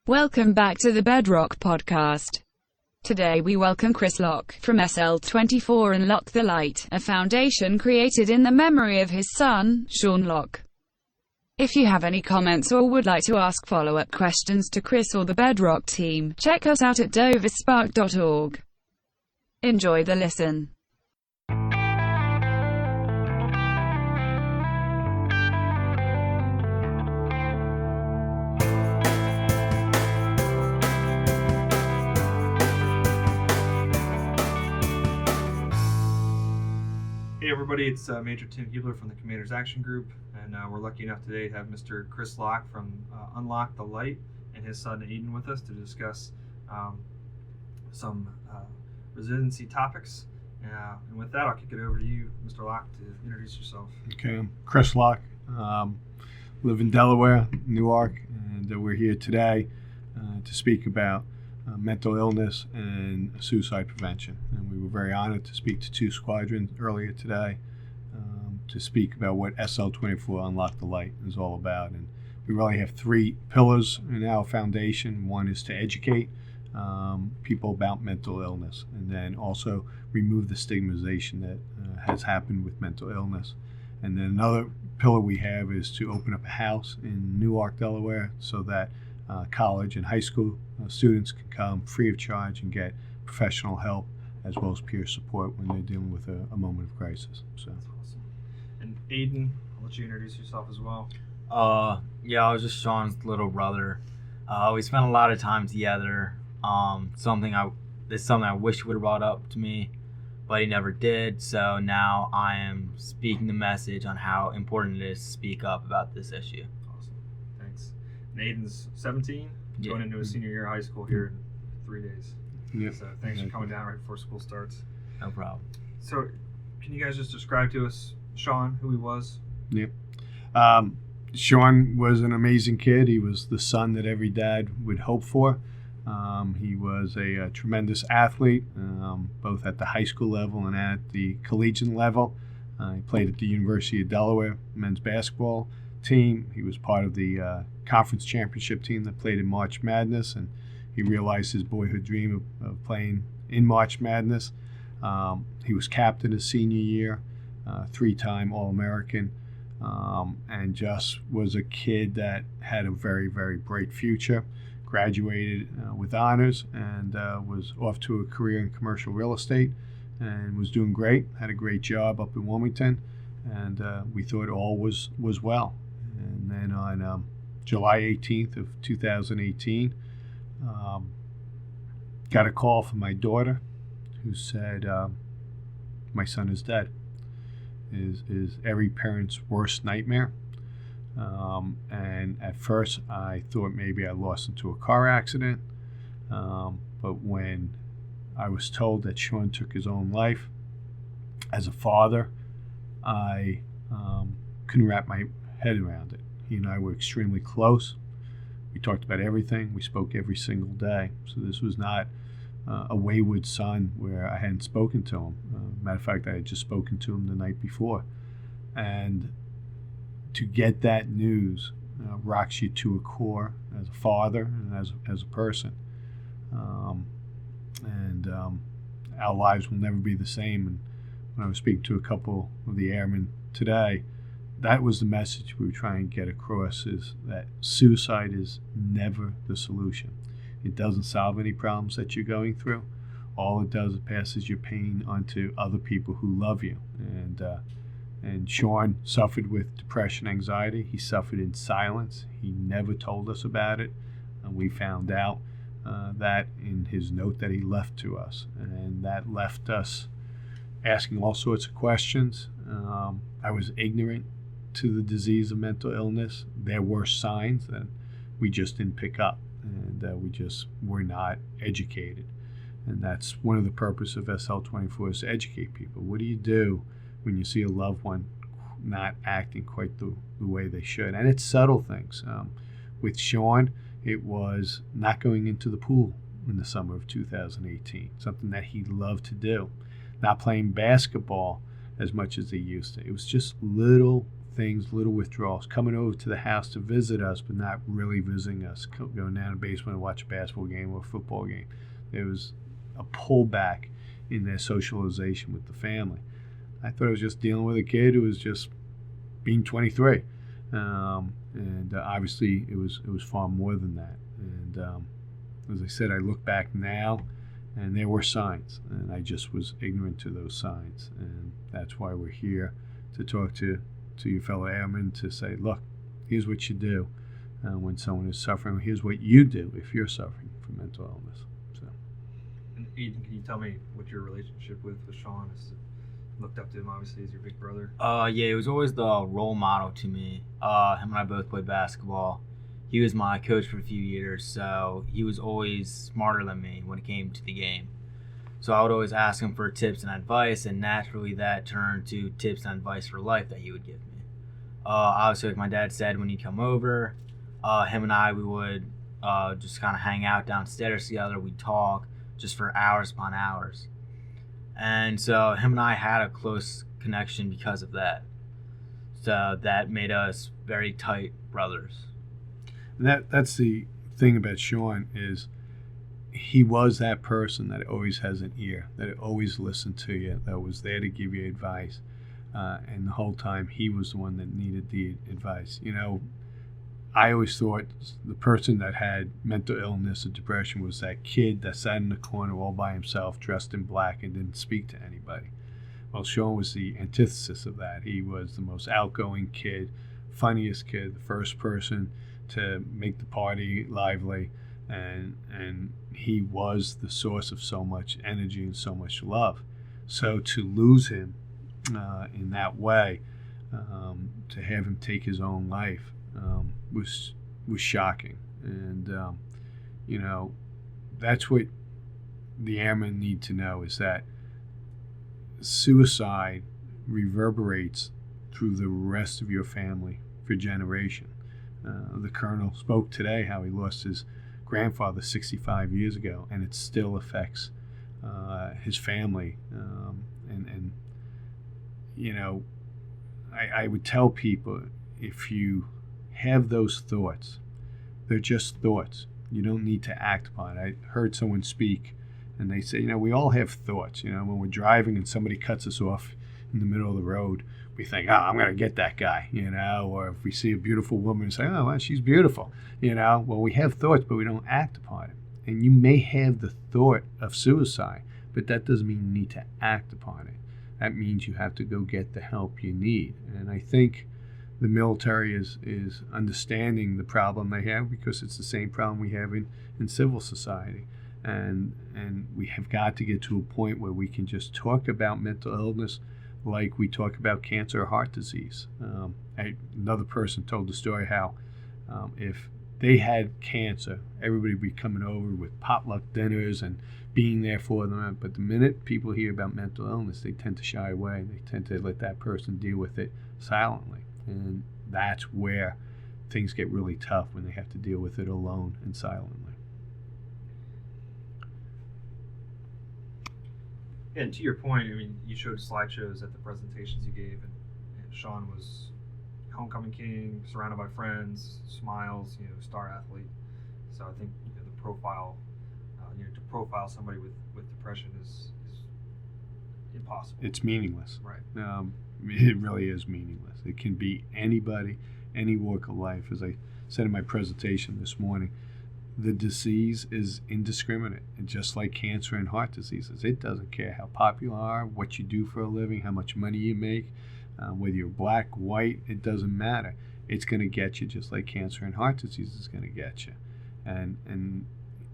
Welcome back to the Bedrock podcast. Today we welcome Chris Locke from SL24 Unlock the Light, a foundation created in the memory of his son, Shawn Locke. If you have any comments or would like to ask follow-up questions to Chris or the Bedrock team, check us out at doverspark.org. Enjoy the listen. Hey everybody, it's Major Tim Hubler from the Commander's Action Group, and we're lucky enough today to have Mr. Chris Locke from Unlock the Light and his son Aiden with us to discuss some residency topics. And with that, I'll kick it over to you, Mr. Locke, to introduce yourself. Okay, I'm Chris Locke, live in Delaware, Newark, and we're here today to speak about mental illness and suicide prevention. And we were very honored to speak to two squadrons earlier today to speak about what SL24 Unlock the Light is all about. And we really have three pillars in our foundation. One is to educate people about mental illness, and then also remove the stigmatization that has happened with mental illness. And then another pillar we have is to open up a house in Newark, Delaware, so that college and high school students can come free of charge and get professional help as well as peer support when they're dealing with a moment of crisis. So that's awesome. And Aiden, I'll let you introduce yourself as well. Yeah, I was just Shawn's little brother. We spent a lot of time together. Something I wish he would have brought up to me, but he never did. So now I am speaking the message on how important it is to speak up about this issue. Awesome. Thanks. And Aiden's 17, going into his senior year of high school here in 3 days. Yep. So thanks for coming down right before school starts. No problem. So can you guys just describe to us Shawn, who he was? Yep. Shawn was an amazing kid. He was the son that every dad would hope for. He was a tremendous athlete, both at the high school level and at the collegiate level. He played at the University of Delaware men's basketball team. He was part of the conference championship team that played in March Madness, and he realized his boyhood dream of playing in March Madness. He was captain his senior year, three-time All-American, and just was a kid that had a very, very bright future. Graduated with honors and was off to a career in commercial real estate and was doing great. Had a great job up in Wilmington, and we thought all was well. And then on July 18th of 2018, got a call from my daughter who said, my son is dead. Is every parent's worst nightmare. And at first I thought maybe I lost into a car accident. But when I was told that Shawn took his own life, as a father, I couldn't wrap my head around it. He and I were extremely close. We talked about everything. We spoke every single day. So this was not a wayward son where I hadn't spoken to him. Matter of fact, I had just spoken to him the night before. And to get that news rocks you to a core as a father and as a person. Our lives will never be the same. And when I was speaking to a couple of the airmen today, that was the message we were trying to get across, is that suicide is never the solution. It doesn't solve any problems that you're going through. All it does is passes your pain onto other people who love you. And Shawn suffered with depression, anxiety. He suffered in silence. He never told us about it. And we found out that in his note that he left to us. And that left us asking all sorts of questions. I was ignorant to the disease of mental illness. There were signs that we just didn't pick up. And we just were not educated. And that's one of the purposes of SL24, is to educate people. What do you do when you see a loved one not acting quite the way they should? And it's subtle things. With Shawn, it was not going into the pool in the summer of 2018, something that he loved to do. Not playing basketball as much as he used to. It was just little things, little withdrawals, coming over to the house to visit us, but not really visiting us, going down the basement to watch a basketball game or a football game. There was a pullback in their socialization with the family. I thought I was just dealing with a kid who was just being 23. And obviously it was far more than that. And as I said, I look back now, and there were signs, and I just was ignorant to those signs. And that's why we're here, to talk to your fellow airmen, to say, look, here's what you do when someone is suffering. Here's what you do if you're suffering from mental illness. So, And Eden, can you tell me what your relationship with Shawn is? Looked up to him, obviously, as your big brother. Yeah, he was always the role model to me. Him and I both played basketball. He was my coach for a few years, so he was always smarter than me when it came to the game. So I would always ask him for tips and advice, and naturally that turned to tips and advice for life that he would give me. Obviously, like my dad said, when he'd come over, him and I, we would just kind of hang out downstairs together. We'd talk just for hours upon hours. And so him and I had a close connection because of that. So that made us very tight brothers. That's the thing about Shawn, is he was that person that always has an ear, that always listened to you, that was there to give you advice. And the whole time he was the one that needed the advice. You know, I always thought the person that had mental illness or depression was that kid that sat in the corner all by himself, dressed in black, and didn't speak to anybody. Well, Shawn was the antithesis of that. He was the most outgoing kid, funniest kid, the first person to make the party lively, and he was the source of so much energy and so much love. So to lose him in that way, to have him take his own life, was shocking. And you know, that's what the airmen need to know, is that suicide reverberates through the rest of your family for generations. The colonel spoke today how he lost his grandfather 65 years ago, and it still affects his family. And you know, I would tell people, if you have those thoughts, they're just thoughts. You don't need to act upon it. I heard someone speak, and they say, you know, we all have thoughts. You know, when we're driving and somebody cuts us off in the middle of the road, we think, oh, I'm going to get that guy, you know, or if we see a beautiful woman, say, oh, well, she's beautiful, you know. Well, we have thoughts, but we don't act upon it. And you may have the thought of suicide, but that doesn't mean you need to act upon it. That means you have to go get the help you need. And I think the military is understanding the problem they have, because it's the same problem we have in civil society. And we have got to get to a point where we can just talk about mental illness like we talk about cancer or heart disease. Another person told the story how if they had cancer, everybody would be coming over with potluck dinners and being there for them. But the minute people hear about mental illness, they tend to shy away. They tend to let that person deal with it silently. And that's where things get really tough, when they have to deal with it alone and silently. And to your point, I mean, you showed slideshows at the presentations you gave, and Shawn was homecoming king, surrounded by friends, smiles, you know, star athlete. So I think, you know, the profile, to profile somebody with depression is impossible. It's meaningless. Right. It really is meaningless. It can be anybody, any walk of life. As I said in my presentation this morning, the disease is indiscriminate, and just like cancer and heart diseases, it doesn't care how popular you are, what you do for a living, how much money you make, whether you're black, white, it doesn't matter. It's going to get you, just like cancer and heart disease is going to get you. And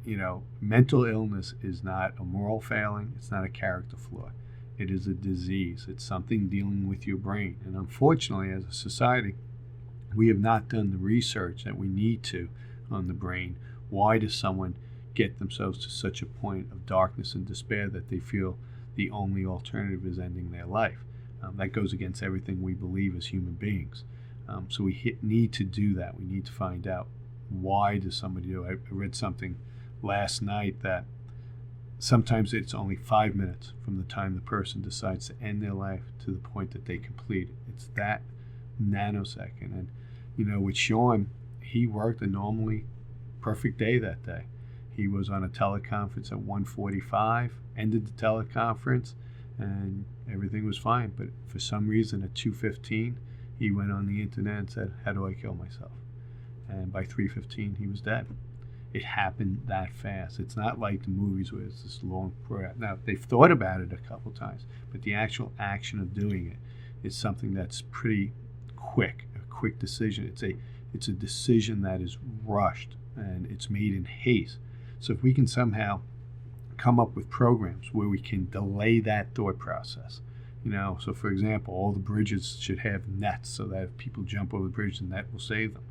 you know, mental illness is not a moral failing. It's not a character flaw. It is a disease. It's something dealing with your brain. And unfortunately, as a society, we have not done the research that we need to on the brain. Why does someone get themselves to such a point of darkness and despair that they feel the only alternative is ending their life? That goes against everything we believe as human beings. So we need to do that. We need to find out, why does somebody do it? I read something last night that sometimes it's only 5 minutes from the time the person decides to end their life to the point that they complete it. It's that nanosecond. And, with Shawn, he worked a normally perfect day that day. He was on a teleconference at 1:45, ended the teleconference, and everything was fine. But for some reason at 2:15, he went on the internet and said, "How do I kill myself?" And by 3:15, he was dead. It happened that fast. It's not like the movies where it's this long prayer. Now, they've thought about it a couple times, but the actual action of doing it is something that's pretty quick, a quick decision. It's a decision that is rushed, and it's made in haste. So if we can somehow come up with programs where we can delay that thought process, so for example, all the bridges should have nets so that if people jump over the bridge, the net will save them.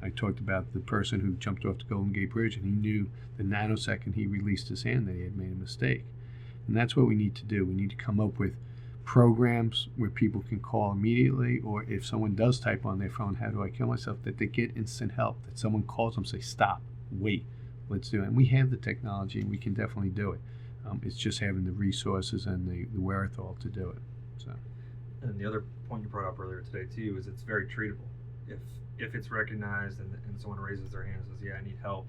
I talked about the person who jumped off the Golden Gate Bridge, and he knew the nanosecond he released his hand that he had made a mistake. And that's what we need to do. We need to come up with programs where people can call immediately, or if someone does type on their phone, "How do I kill myself?" that they get instant help, that someone calls them, say, "Stop, wait, let's do it." And we have the technology, and we can definitely do it. It's just having the resources and the wherewithal to do it. So. And the other point you brought up earlier today too is it's very treatable. If it's recognized and someone raises their hand and says, "Yeah, I need help,"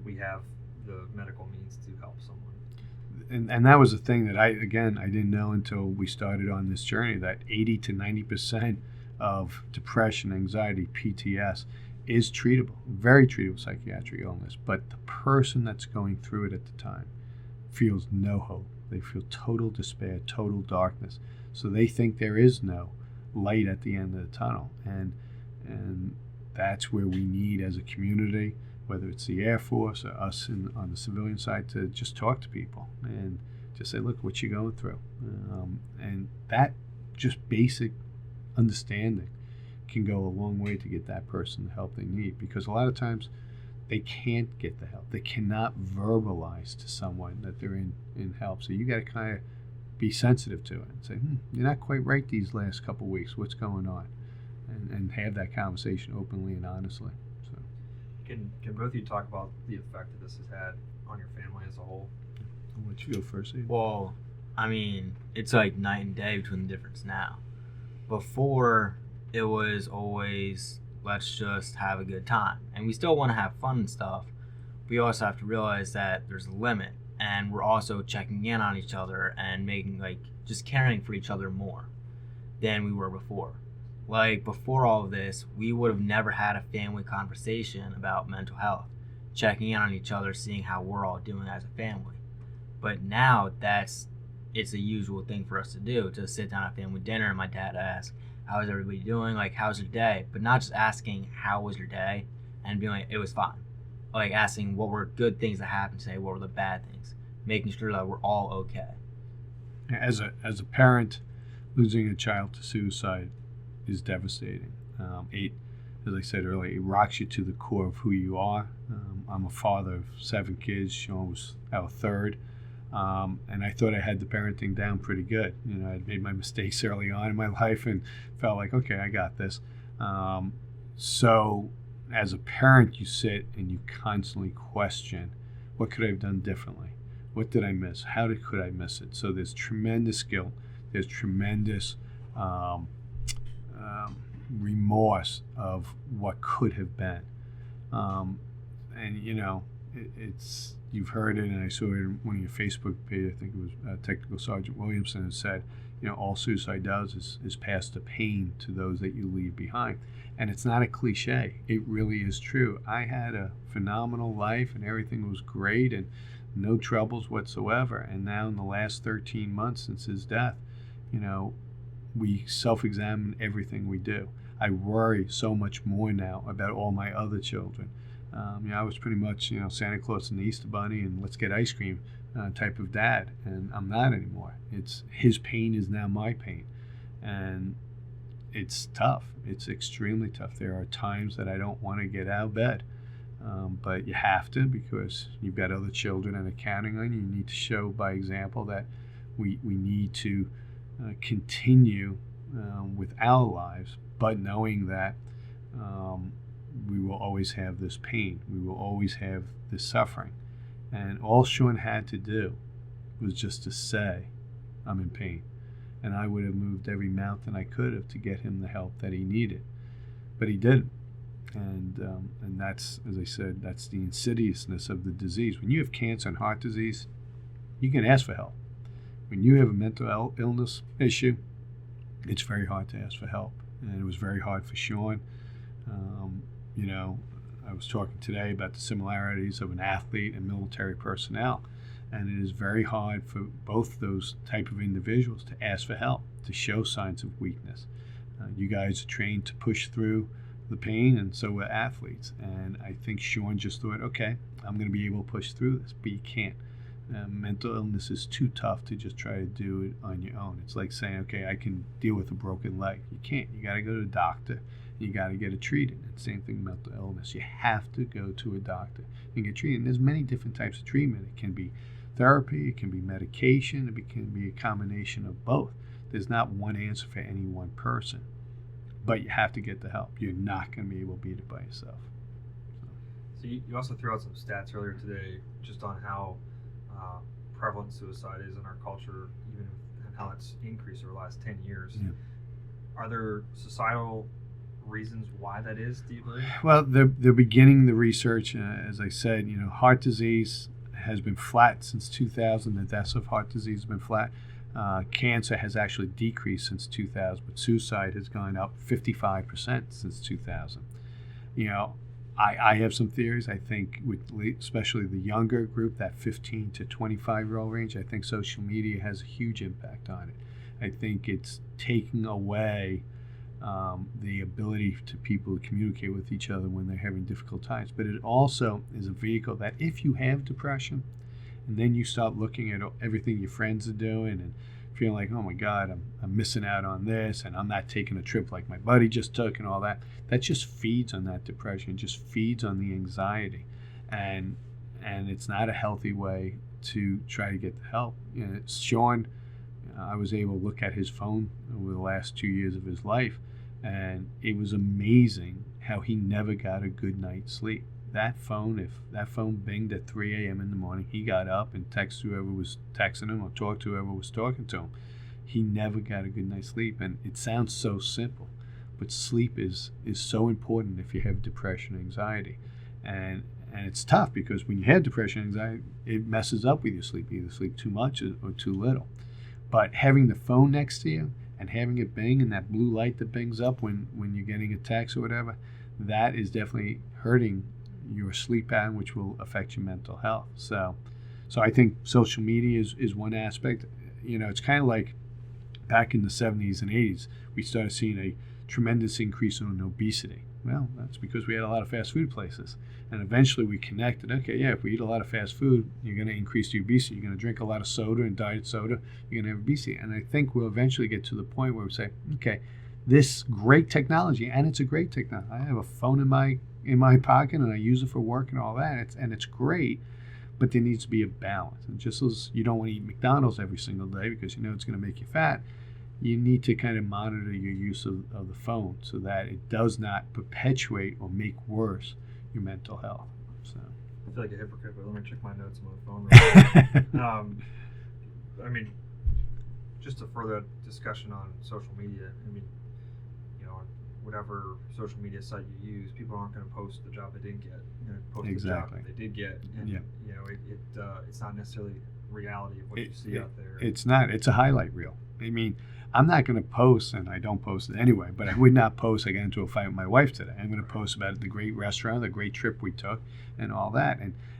we have the medical means to help someone. And that was the thing that I didn't know until we started on this journey, that 80 to 90% of depression, anxiety, PTS is treatable, very treatable psychiatric illness. But the person that's going through it at the time feels no hope. They feel total despair, total darkness. So they think there is no light at the end of the tunnel. And that's where we need, as a community, whether it's the Air Force or us on the civilian side, to just talk to people and just say, "Look, what you going through," and that just basic understanding can go a long way to get that person the help they need. Because a lot of times they can't get the help. They cannot verbalize to someone that they're in help. So you got to kind of be sensitive to it and say, "You're not quite right these last couple of weeks. What's going on?" And have that conversation openly and honestly. So, can both of you talk about the effect that this has had on your family as a whole? I'll let you go first, Ian. Well, I mean, it's like night and day between the difference now. Before, it was always, let's just have a good time. And we still want to have fun and stuff. We also have to realize that there's a limit. And we're also checking in on each other and making, just caring for each other more than we were before. Before all of this, we would have never had a family conversation about mental health, checking in on each other, seeing how we're all doing as a family. But now it's a usual thing for us to do, to sit down at family dinner and my dad asks, "How's everybody doing? How's your day?" But not just asking, "How was your day?" and being like, "It was fine." Asking what were good things that happened today, what were the bad things, making sure that we're all okay. As a parent, losing a child to suicide is devastating. As I said earlier, it rocks you to the core of who you are. I'm a father of 7 kids. Shawn was our third. And I thought I had the parenting down pretty good. I'd made my mistakes early on in my life and felt like, okay, I got this. So as a parent, you sit and you constantly question, what could I have done differently? What did I miss? Could I miss it? So there's tremendous guilt. There's tremendous remorse of what could have been. It's you've heard it, and I saw it in one of your Facebook pages. I think it was Technical Sergeant Williamson, who said, all suicide does is pass the pain to those that you leave behind. And it's not a cliche. It really is true. I had a phenomenal life, and everything was great, and no troubles whatsoever. And now in the last 13 months since his death, we self-examine everything we do. I worry so much more now about all my other children. I was pretty much, Santa Claus and the Easter Bunny and let's get ice cream type of dad, and I'm not anymore. It's his pain is now my pain, and it's tough. It's extremely tough. There are times that I don't want to get out of bed, but you have to, because you've got other children and are counting on you. You need to show by example that we need to continue with our lives, but knowing that we will always have this pain. We will always have this suffering. And all Shawn had to do was just to say, I'm in pain. And I would have moved every mountain I could have to get him the help that he needed. but he didn't. And that's, as I said, that's the insidiousness of the disease. When you have cancer and heart disease, you can ask for help. When you have a mental illness issue, it's very hard to ask for help. And it was very hard for Shawn. You know, I was talking today about the similarities of an athlete and military personnel. And it is very hard for both those type of individuals to ask for help, to show signs of weakness. You guys are trained to push through the pain, and so are athletes. And I think Shawn just thought, okay, I'm going to be able to push through this, but you can't. Mental illness is too tough to just try to do it on your own. It's like saying, okay, I can deal with a broken leg. You can't. You got to go to the doctor. You got to get it treated. And same thing with mental illness. You have to go to a doctor and get treated. And there's many different types of treatment. It can be therapy. It can be medication. It can be a combination of both. There's not one answer for any one person. But you have to get the help. You're not going to be able to beat it by yourself. So you also threw out some stats earlier today just on how prevalent suicide is in our culture, even and how it's increased over the last 10 years. Yeah. Are there societal reasons why that is, do you believe? Well, they're beginning the research. As I said, you know, heart disease has been flat since 2000. The deaths of heart disease have been flat. Cancer has actually decreased since 2000, but suicide has gone up 55% since 2000. You know, I have some theories. I think with especially the younger group, that 15 to 25-year-old range, I think social media has a huge impact on it. I think it's taking away the ability to people to communicate with each other when they're having difficult times. But it also is a vehicle that if you have depression, and then you start looking at everything your friends are doing and feeling like, oh my God, I'm missing out on this, and I'm not taking a trip like my buddy just took and all that. That just feeds on that depression, just feeds on the anxiety. And it's not a healthy way to try to get the help. You know, Shawn, I was able to look at his phone over the last 2 years of his life, and it was amazing how he never got a good night's sleep. That phone, if that phone binged at 3 a.m. in the morning, he got up and texted whoever was texting him or talked to whoever was talking to him. He never got a good night's sleep. And it sounds so simple, but sleep is so important if you have depression and anxiety. And it's tough because when you have depression and anxiety, it messes up with your sleep. You either sleep too much or too little. But having the phone next to you and having it bing and that blue light that bings up when you're getting a text or whatever, that is definitely hurting your sleep pattern, which will affect your mental health. So I think social media is one aspect. You know, it's kind of like back in the 70s and 80s, we started seeing a tremendous increase in obesity. Well, that's because we had a lot of fast food places. And eventually we connected, okay, yeah, if we eat a lot of fast food, you're going to increase the obesity. You're going to drink a lot of soda and diet soda, you're going to have obesity. And I think we'll eventually get to the point where we say, okay, this great technology, and it's a great technology. I have a phone in my pocket and I use it for work and all that, and it's great, but there needs to be a balance. And just as you don't want to eat McDonald's every single day because you know it's going to make you fat, you need to kind of monitor your use of the phone so that it does not perpetuate or make worse your mental health. So I feel like a hypocrite, but let me check my notes on my phone real quick. I mean, just a further discussion on social media. I mean, you know, whatever social media site you use, people aren't going to post the job they didn't get. They're going to post Exactly. the job they did get, and Yeah. you know, it's not necessarily reality of what you see out there. It's not. It's a highlight reel. I mean, I'm not going to post, and I don't post it anyway, but I would not post, I got into a fight with my wife today. I'm going to post about the great restaurant, the great trip we took, and all that.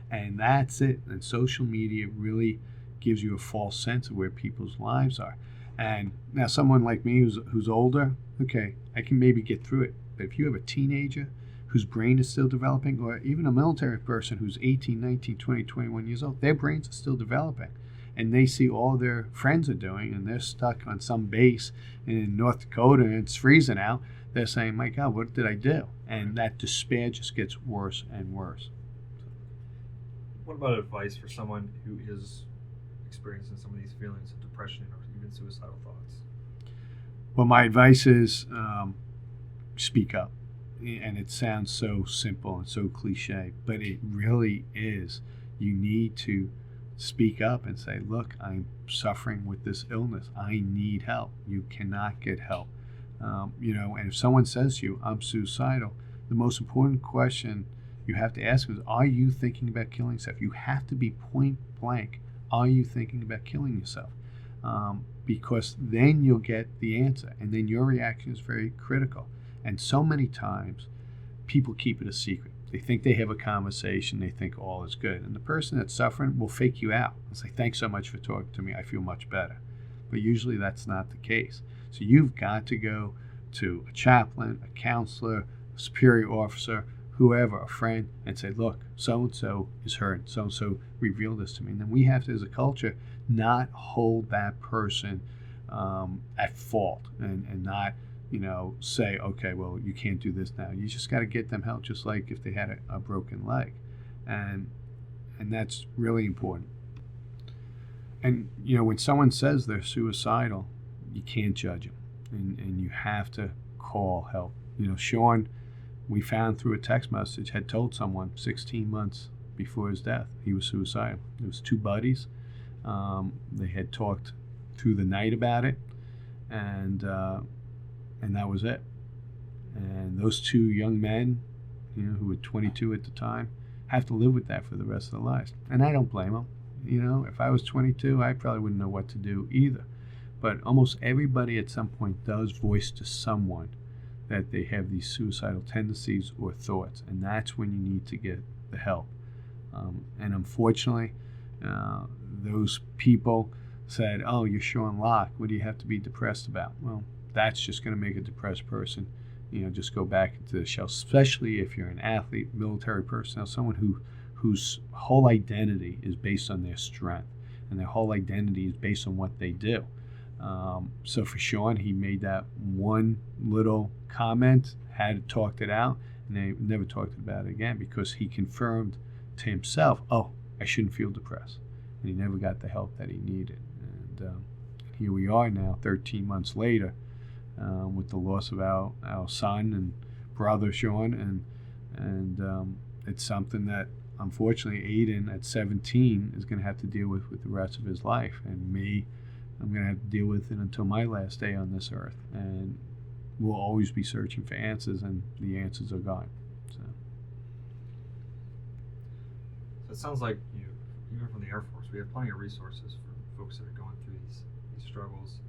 And that's it. And social media really gives you a false sense of where people's lives are. And now someone like me who's older, okay, I can maybe get through it. But if you have a teenager whose brain is still developing, or even a military person who's 18, 19, 20, 21 years old, their brains are still developing. And they see all their friends are doing, and they're stuck on some base in North Dakota, and it's freezing out. They're saying, my God, what did I do? And that despair just gets worse and worse. What about advice for someone who is experiencing some of these feelings of depression or even suicidal thoughts? Well, my advice is speak up. And it sounds so simple and so cliche, but it really is. You need to speak up and say, look, I'm suffering with this illness. I need help. You cannot get help And if someone says to you, I'm suicidal, the most important question you have to ask is, are you thinking about killing yourself? You have to be point blank. Are you thinking about killing yourself? Because then you'll get the answer, and then your reaction is very critical. And so many times, people keep it a secret. They think they have a conversation. They think all is good. And the person that's suffering will fake you out and say, thanks so much for talking to me. I feel much better. But usually that's not the case. So you've got to go to a chaplain, a counselor, a superior officer, whoever, a friend, and say, look, so-and-so is hurt. So-and-so revealed this to me. And then we have to, as a culture, not hold that person at fault and not, say, okay, well, you can't do this now. You just got to get them help, just like if they had a broken leg. And that's really important. And, when someone says they're suicidal, you can't judge them. And you have to call help. Shawn, we found through a text message, had told someone 16 months before his death he was suicidal. It was two buddies. They had talked through the night about it, and that was it. And those two young men, who were 22 at the time, have to live with that for the rest of their lives. And I don't blame them. If I was 22, I probably wouldn't know what to do either. But almost everybody at some point does voice to someone that they have these suicidal tendencies or thoughts, and that's when you need to get the help. And unfortunately, those people said, oh, you're Shawn Locke. What do you have to be depressed about? Well, that's just going to make a depressed person, just go back into the shell, especially if you're an athlete, military personnel, someone whose whole identity is based on their strength, and their whole identity is based on what they do. So for Shawn, he made that one little comment, had talked it out, and they never talked about it again because he confirmed to himself, oh, I shouldn't feel depressed. And he never got the help that he needed. And here we are now, 13 months later, with the loss of our son and brother Shawn, and it's something that unfortunately Aiden at 17 is going to have to deal with the rest of his life, and me, I'm going to have to deal with it until my last day on this earth. And we'll always be searching for answers, and the answers are gone. So it sounds like even from the Air Force, we have plenty of resources for folks that are going through these struggles.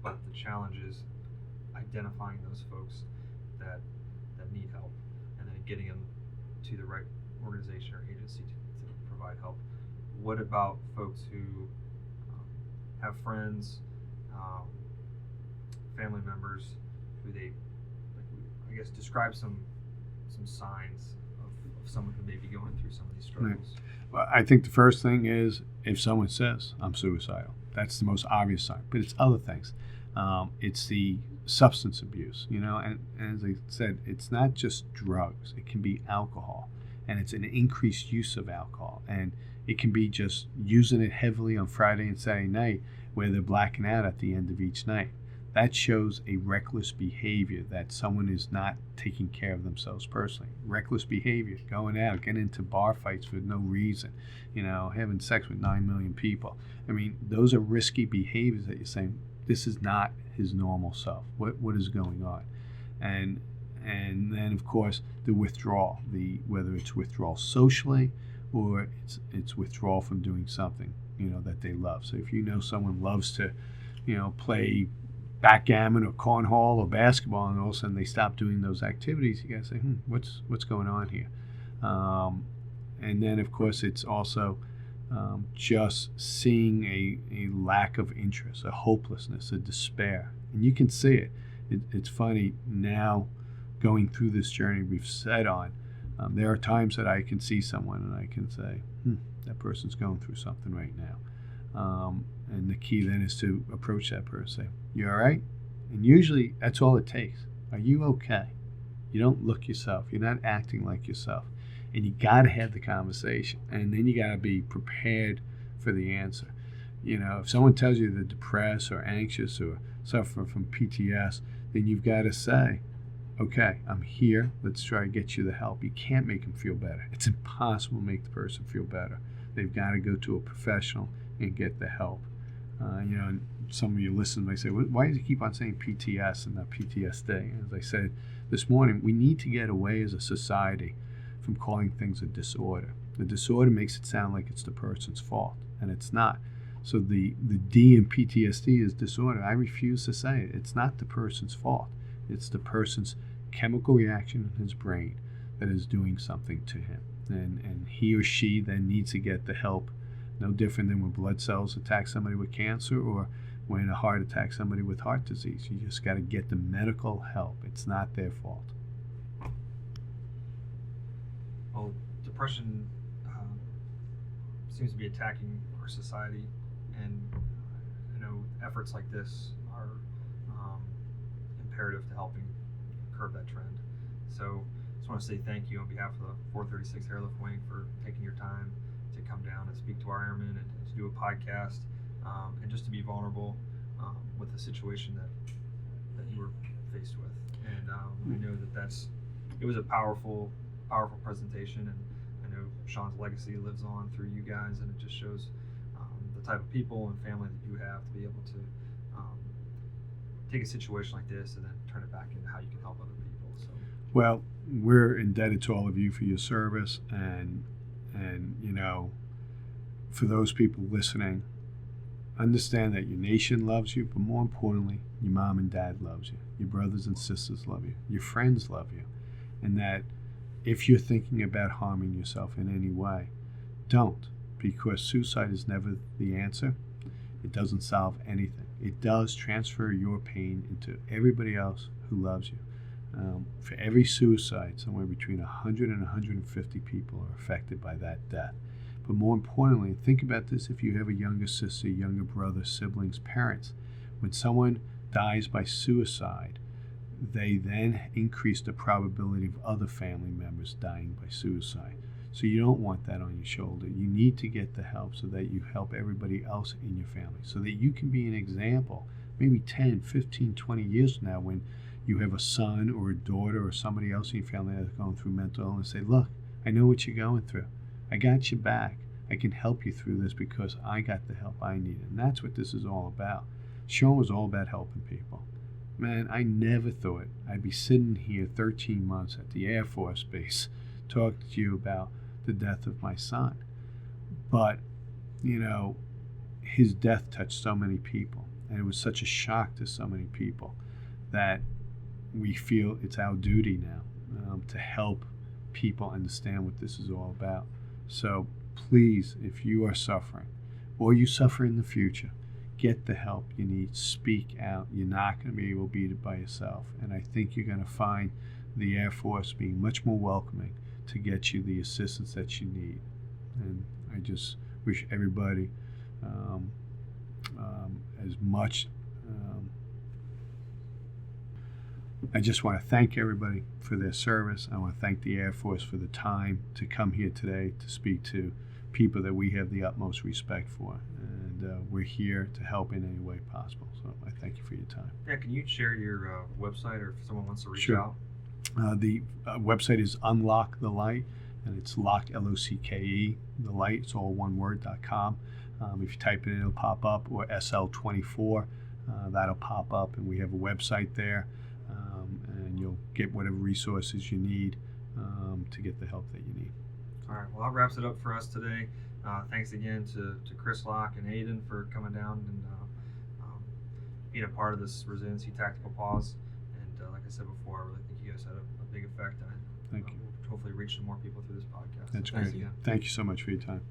But the challenge is identifying those folks that need help, and then getting them to the right organization or agency to provide help. What about folks who have friends, family members who they, I guess, describe some signs of someone who may be going through some of these struggles? Well, I think the first thing is if someone says, I'm suicidal. That's the most obvious sign. But it's other things. It's the substance abuse, and as I said, it's not just drugs. It can be alcohol, and it's an increased use of alcohol. And it can be just using it heavily on Friday and Saturday night where they're blacking out at the end of each night. That shows a reckless behavior, that someone is not taking care of themselves personally. Reckless behavior, going out, getting into bar fights for no reason, having sex with 9 million people. I mean, those are risky behaviors that you're saying, this is not his normal self. What is going on? And then, of course, the withdrawal, whether it's withdrawal socially or it's withdrawal from doing something, that they love. So if someone loves to, play backgammon or cornhole or basketball, and all of a sudden they stop doing those activities, you gotta say, what's going on here? And then, of course, it's also just seeing a lack of interest, a hopelessness, a despair. And you can see it. It's funny now, going through this journey we've set on, there are times that I can see someone and I can say, that person's going through something right now. And the key then is to approach that person, say, you all right? And usually that's all it takes. Are you okay? You don't look yourself. You're not acting like yourself. And you got to have the conversation. And then you got to be prepared for the answer. If someone tells you they're depressed or anxious or suffering from PTS, then you've got to say, okay, I'm here. Let's try to get you the help. You can't make them feel better. It's impossible to make the person feel better. They've got to go to a professional and get the help. And some of you listeners may say, why does he keep on saying PTS and not PTSD? As I said this morning, we need to get away as a society from calling things a disorder. The disorder makes it sound like it's the person's fault, and it's not. So the D in PTSD is disorder. I refuse to say it. It's not the person's fault. It's the person's chemical reaction in his brain that is doing something to him. And he or she then needs to get the help, no different than when blood cells attack somebody with cancer or when a heart attacks somebody with heart disease. You just got to get the medical help. It's not their fault. Well, depression seems to be attacking our society, and I know efforts like this are imperative to helping curb that trend. So I just want to say thank you on behalf of the 436 Airlift Wing for taking your time to come down and speak to our airmen and to do a podcast, and just to be vulnerable with the situation that you were faced with. And I know it was a powerful presentation, and I know Shawn's legacy lives on through you guys, and it just shows the type of people and family that you have to be able to take a situation like this and then turn it back into how you can help other people. So, well, we're indebted to all of you for your service, and for those people listening, understand that your nation loves you, but more importantly, your mom and dad loves you, your brothers and sisters love you, your friends love you, and that if you're thinking about harming yourself in any way, don't, because suicide is never the answer. It doesn't solve anything. It does transfer your pain into everybody else who loves you. For every suicide, somewhere between 100 and 150 people are affected by that death. But more importantly, think about this if you have a younger sister, younger brother, siblings, parents. When someone dies by suicide, they then increase the probability of other family members dying by suicide. So you don't want that on your shoulder. You need to get the help so that you help everybody else in your family, so that you can be an example maybe 10, 15, 20 years from now when you have a son or a daughter or somebody else in your family that's going through mental illness. Say, look, I know what you're going through. I got your back. I can help you through this because I got the help I needed. And that's what this is all about. Shawn was all about helping people. Man, I never thought I'd be sitting here 13 months at the Air Force Base talking to you about the death of my son. But, his death touched so many people, and it was such a shock to so many people that we feel it's our duty now to help people understand what this is all about. So please, if you are suffering or you suffer in the future, get the help you need. Speak out. You're not going to be able to beat it by yourself. And I think you're going to find the Air Force being much more welcoming to get you the assistance that you need. And I just wish everybody as much. I just want to thank everybody for their service. I want to thank the Air Force for the time to come here today to speak to people that we have the utmost respect for. And we're here to help in any way possible. So I thank you for your time. Yeah, can you share your website, or if someone wants to reach Sure. out? The website is Unlock the Light, and it's Locke, L-O-C-K-E, the light, it's all one word.com. If you type it in, it'll pop up, or SL24, that'll pop up, and we have a website there, and you'll get whatever resources you need to get the help that you need. All right, well, that wraps it up for us today. Thanks again to Chris Locke and Aiden for coming down and being a part of this resiliency tactical pause. And like I said before, I really think you guys had a big effect. Thank you. We'll hopefully reach some more people through this podcast. That's So thanks great. again. Thank you so much for your time.